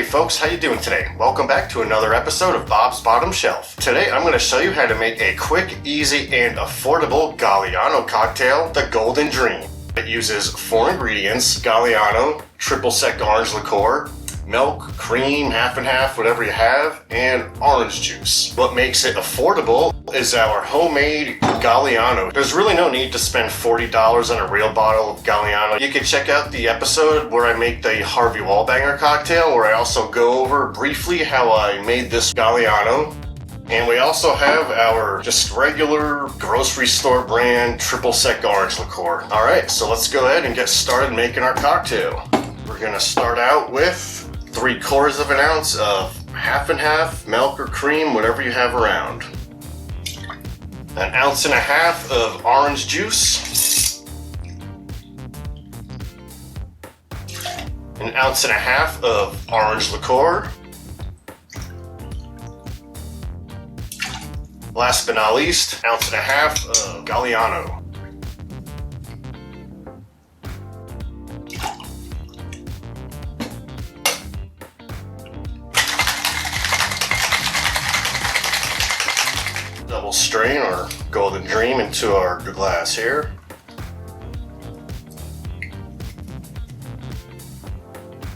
folks, how you doing today? Welcome back to another episode of Bob's Bottom Shelf. Today I'm going to show you how to make a quick, easy, and affordable Galliano cocktail, the Golden Dream. It uses 4 ingredients: Galliano, triple sec orange liqueur, milk, cream, half and half, whatever you have, and orange juice. What makes it affordable is our homemade Galliano. There's really no need to spend $40 on a real bottle of Galliano. You can check out the episode where I make the Harvey Wallbanger cocktail, where I also go over briefly how I made this Galliano. And we also have our just regular grocery store brand triple sec orange liqueur. Alright, so let's go ahead and get started making our cocktail. We're gonna start out with 3/4 of an ounce of half and half milk or cream, whatever you have around. 1.5 ounces of orange juice. 1.5 ounces of orange liqueur. Last but not least, 1.5 ounces of Galliano. Double strain our Golden Dream into our glass here.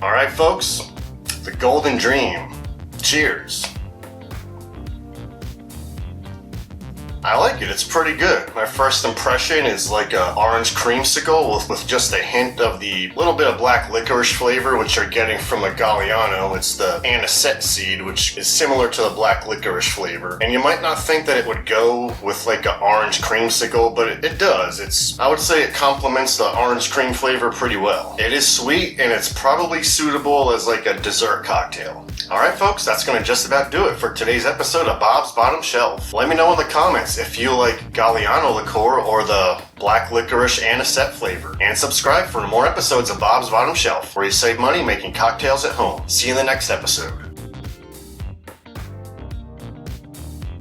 Alright folks, the Golden Dream. Cheers. I like it, it's pretty good. My first impression is like a orange creamsicle with just a hint of the little bit of black licorice flavor, which you're getting from a Galliano. It's the anisette seed, which is similar to the black licorice flavor. And you might not think that it would go with like an orange creamsicle, but it does. I would say it complements the orange cream flavor pretty well. It is sweet, and it's probably suitable as like a dessert cocktail. Alright folks, that's going to just about do it for today's episode of Bob's Bottom Shelf. Let me know in the comments if you like Galliano liqueur or the black licorice anisette flavor. And subscribe for more episodes of Bob's Bottom Shelf, where you save money making cocktails at home. See you in the next episode.